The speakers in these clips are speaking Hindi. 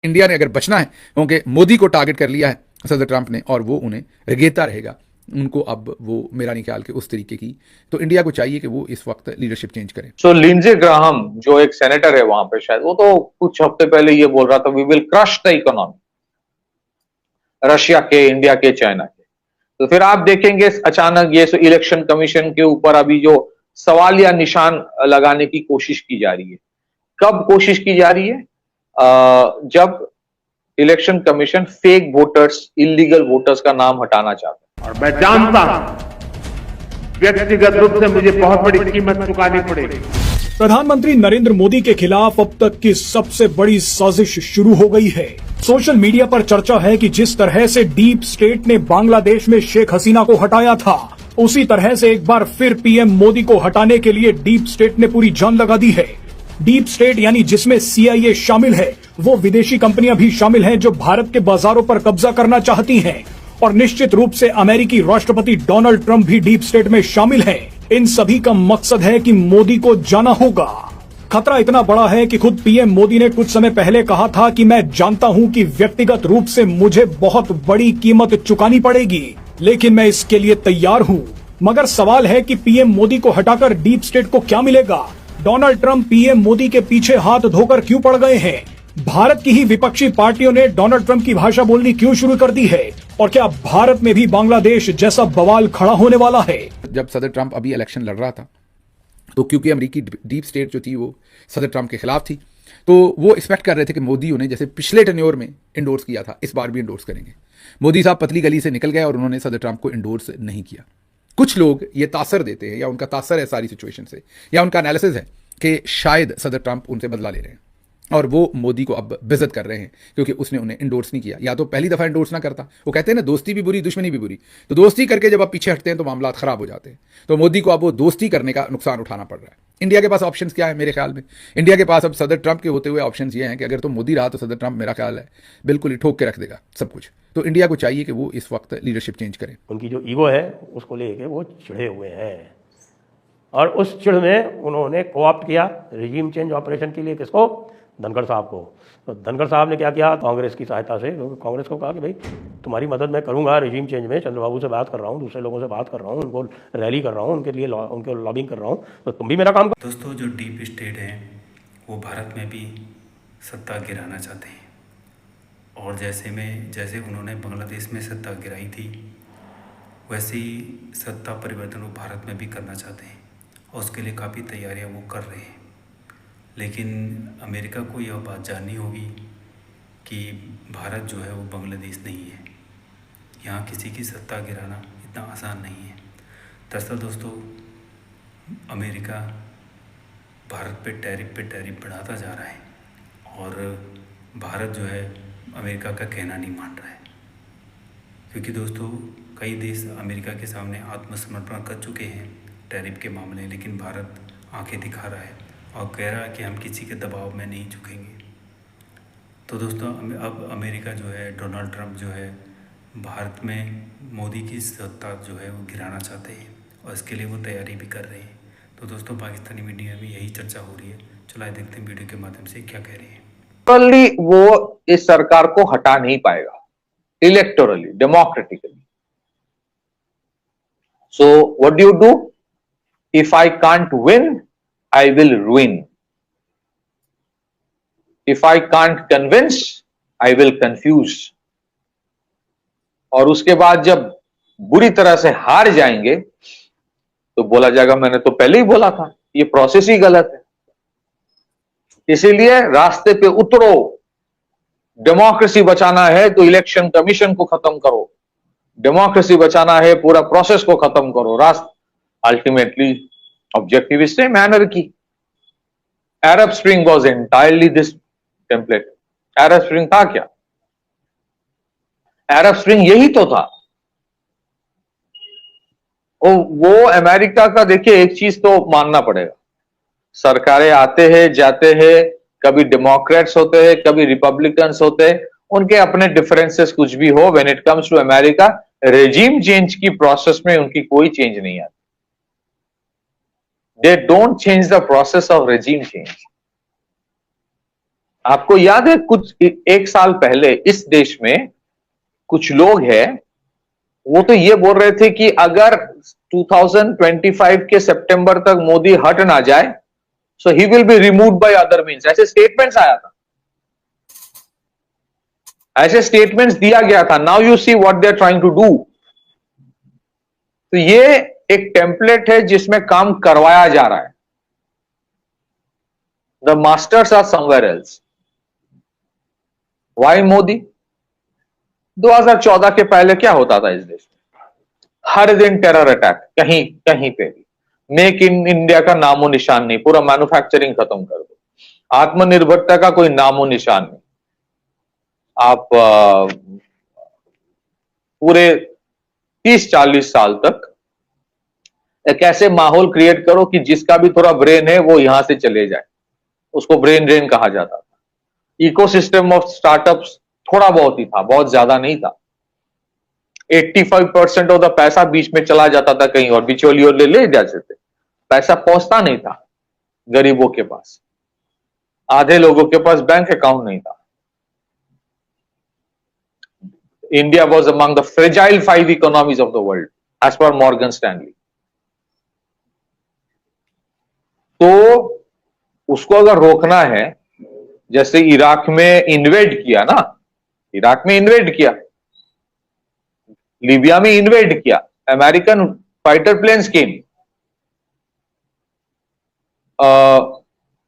इंडिया ने अगर बचना है, क्योंकि मोदी को टारगेट कर लिया है सदर ट्रंप ने और वो उन्हें रेगेता रहेगा, उनको अब वो मेरा नहीं ख्याल कि उस तरीके की, तो इंडिया को चाहिए कि वो इस वक्त लीडरशिप चेंज करे। सो लिंडसे ग्राहम जो एक सेनेटर है वहां पे, शायद वो तो कुछ हफ्ते पहले ये बोल रहा था, we will crush the economy, Russia के, इंडिया के, चाइना के। तो फिर आप देखेंगे अचानक ये इलेक्शन कमीशन के ऊपर अभी जो सवाल या निशान लगाने की कोशिश की जा रही है। कब कोशिश की जा रही है? जब election commission fake voters, illegal voters का नाम हटाना चाहता है। और मैं जानता हूं व्यक्तिगत रूप से मुझे बहुत बड़ी कीमत चुकानी पड़ेगी। प्रधानमंत्री नरेंद्र मोदी के खिलाफ अब तक की सबसे बड़ी साजिश शुरू हो गई है। सोशल मीडिया पर चर्चा है कि जिस तरह से डीप स्टेट ने बांग्लादेश में शेख हसीना को हटाया था, उसी तरह से एक बार फिर पीएम मोदी को हटाने के लिए डीप स्टेट ने पूरी जान लगा दी है। डीप स्टेट यानी जिसमें CIA शामिल है, वो विदेशी कंपनियां भी शामिल हैं जो भारत के बाजारों पर कब्जा करना चाहती हैं, और निश्चित रूप से अमेरिकी राष्ट्रपति डोनाल्ड ट्रंप भी डीप स्टेट में शामिल हैं। इन सभी का मकसद है कि मोदी को जाना होगा। खतरा इतना बड़ा है कि खुद पीएम मोदी ने कुछ समय पहले कहा था कि मैं जानता हूं कि व्यक्तिगत रूप से मुझे बहुत बड़ी कीमत चुकानी पड़ेगी, लेकिन मैं इसके लिए तैयार हूं। मगर सवाल है कि पीएम मोदी को हटाकर डीप स्टेट को क्या मिलेगा? डोनाल्ड ट्रंप पीएम मोदी के पीछे हाथ धोकर क्यों पड़ गए हैं? भारत की ही विपक्षी पार्टियों ने डोनाल्ड ट्रंप की भाषा बोलनी क्यों शुरू कर दी है? और क्या भारत में भी बांग्लादेश जैसा बवाल खड़ा होने वाला है? जब सदर ट्रंप अभी इलेक्शन लड़ रहा था, तो क्योंकि अमेरिकी डीप स्टेट जो थी वो सदर ट्रंप के खिलाफ थी, तो वो एक्सपेक्ट कर रहे थे कि मोदी उन्हें जैसे पिछले टेन्योर में इंडोर्स किया था, इस बार भी इंडोर्स करेंगे। मोदी साहब पतली गली से निकल गए और उन्होंने सदर ट्रंप को इंडोर्स नहीं किया। कुछ लोग ये तासर देते हैं, या उनका तासर है सारी सिचुएशन से, या उनका एनालिसिस है कि शायद सदर ट्रंप उनसे बदला ले रहे हैं और वो मोदी को अब बेइज्जत कर रहे हैं क्योंकि उसने उन्हें इंडोर्स नहीं किया। या तो पहली दफ़ा इंडोर्स ना करता, वो कहते हैं ना दोस्ती भी बुरी दुश्मनी भी बुरी, तो दोस्ती करके जब आप पीछे हटते हैं तो मामला ख़राब हो जाते हैं। तो मोदी को अब वो दोस्ती करने का नुकसान उठाना पड़ रहा है। इंडिया के पास ऑप्शंस क्या है? मेरे ख्याल में इंडिया के पास अब सदर ट्रंप के होते हुए ऑप्शंस ये हैं कि अगर तो मोदी रहा तो सदर ट्रंप मेरा ख्याल है बिल्कुल ही ठोक के रख देगा सब कुछ। तो इंडिया को चाहिए कि वो इस वक्त लीडरशिप चेंज करे। उनकी जो ईगो है उसको लेके वो चिढ़े हुए हैं, और उस चिढ़ में उन्होंने कोऑप्ट किया रिजीम चेंज ऑपरेशन के लिए किसको? धनखड़ साहब को। तो धनखड़ साहब ने क्या किया? कांग्रेस की सहायता से कांग्रेस को कहा कि भाई तुम्हारी मदद मैं करूंगा रिजीम चेंज में, चंद्रबाबू से बात कर रहा हूँ, दूसरे लोगों से बात कर रहा हूँ, उनको रैली कर रहा हूँ, उनके लिए उनको लॉबिंग कर रहा हूँ, तो तुम भी मेरा काम कर। दोस्तों, जो डीप स्टेट है वो भारत में भी सत्ता गिराना चाहते हैं, और जैसे उन्होंने बांग्लादेश में सत्ता गिराई थी, वैसे ही सत्ता परिवर्तन वो भारत में भी करना चाहते हैं, और उसके लिए काफ़ी तैयारियां वो कर रहे हैं। लेकिन अमेरिका को यह बात जाननी होगी कि भारत जो है वो बांग्लादेश नहीं है। यहाँ किसी की सत्ता गिराना इतना आसान नहीं है। दरअसल दोस्तों, अमेरिका भारत पे टैरिफ बढ़ाता जा रहा है, और भारत जो है अमेरिका का कहना नहीं मान रहा है, क्योंकि दोस्तों कई देश अमेरिका के सामने आत्मसमर्पण कर चुके हैं टैरिफ के मामले, लेकिन भारत आंखें दिखा रहा है और कह रहा है कि हम किसी के दबाव में नहीं झुकेंगे। तो दोस्तों, अब अमेरिका जो है, डोनाल्ड ट्रंप जो है, भारत में मोदी की सत्ता जो है वो गिराना चाहते हैं, और इसके लिए वो तैयारी भी कर रहे हैं। तो दोस्तों, पाकिस्तानी मीडिया में यही चर्चा हो रही है। चलो देखते हैं वीडियो के माध्यम से क्या कह रहे हैं। वो इस सरकार को हटा नहीं पाएगा electorally, democratically. So what do you do? If I can't win, I will ruin. If I can't convince, I will confuse. और उसके बाद जब बुरी तरह से हार जाएंगे तो बोला जाएगा मैंने तो पहले ही बोला था, ये प्रोसेस ही गलत है। इसीलिए रास्ते पे उतरो। डेमोक्रेसी बचाना है तो इलेक्शन कमीशन को खत्म करो, डेमोक्रेसी बचाना है पूरा प्रोसेस को खत्म करो। रास्ता ultimately objective is same, anarchy. Arab Spring was entirely this template. Arab Spring था क्या? Arab Spring यही तो था। वो अमेरिका का, देखिए एक चीज तो मानना पड़ेगा, सरकारें आते हैं जाते हैं, कभी डेमोक्रेट्स होते हैं कभी रिपब्लिकन्स होते हैं, उनके अपने डिफरेंसेस कुछ भी हो, when it comes to America regime change की प्रोसेस में उनकी कोई चेंज नहीं आती। They don't change the process of regime change. आपको याद है कुछ एक साल पहले इस देश में कुछ लोग हैं, वो तो ये बोल रहे थे कि अगर 2025 के सितंबर तक मोदी हट ना जाए so he will be removed by other means, ऐसे स्टेटमेंट्स आया था, ऐसे स्टेटमेंट्स दिया गया था। Now you see what they are trying to do. तो ये एक टेम्पलेट है जिसमें काम करवाया जा रहा है। The masters are somewhere else. Why Modi? 2014 के पहले क्या होता था इस देश में? हर दिन टेरर अटैक, कहीं कहीं पे भी। मेक इन इंडिया का नामो निशान नहीं, पूरा मैन्युफैक्चरिंग खत्म कर दो, आत्मनिर्भरता का कोई नामो निशान नहीं। आप पूरे 30-40 साल तक एक ऐसे माहौल क्रिएट करो कि जिसका भी थोड़ा ब्रेन है वो यहां से चले जाए, उसको ब्रेन ड्रेन कहा जाता था। इकोसिस्टम ऑफ स्टार्टअप्स थोड़ा बहुत ही था, बहुत ज्यादा नहीं था। 85% ऑफ द पैसा बीच में चला जाता था कहीं और, बिचौलियों ले जाते थे, पैसा पहुंचता नहीं था गरीबों के पास। आधे लोगों के पास बैंक अकाउंट नहीं था। India was among the fragile 5 economies of the world as per Morgan Stanley. तो उसको अगर रोकना है, जैसे इराक में इन्वेड किया ना, इराक में इन्वेड किया, लीबिया में इन्वेड किया, अमेरिकन फाइटर प्लेन्स केम,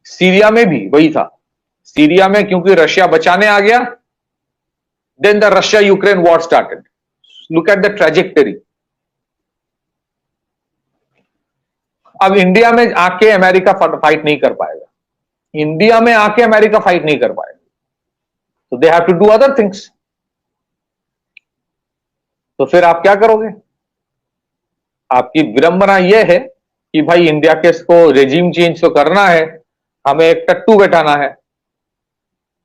सीरिया में भी वही था। सीरिया में क्योंकि रशिया बचाने आ गया, then the Russia Ukraine war started. Look at the trajectory. अब इंडिया में आके अमेरिका फाइट नहीं कर पाएगा, इंडिया में आके अमेरिका फाइट नहीं कर पाएगा, तो they have to do other things. तो फिर आप क्या करोगे? आपकी विडंबना यह है कि भाई इंडिया के इसको रेजिम चेंज तो करना है, हमें एक टट्टू बैठाना है,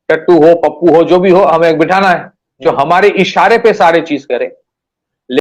टट्टू हो पप्पू हो जो भी हो, हमें एक बिठाना है जो हमारे इशारे पे सारे चीज करे।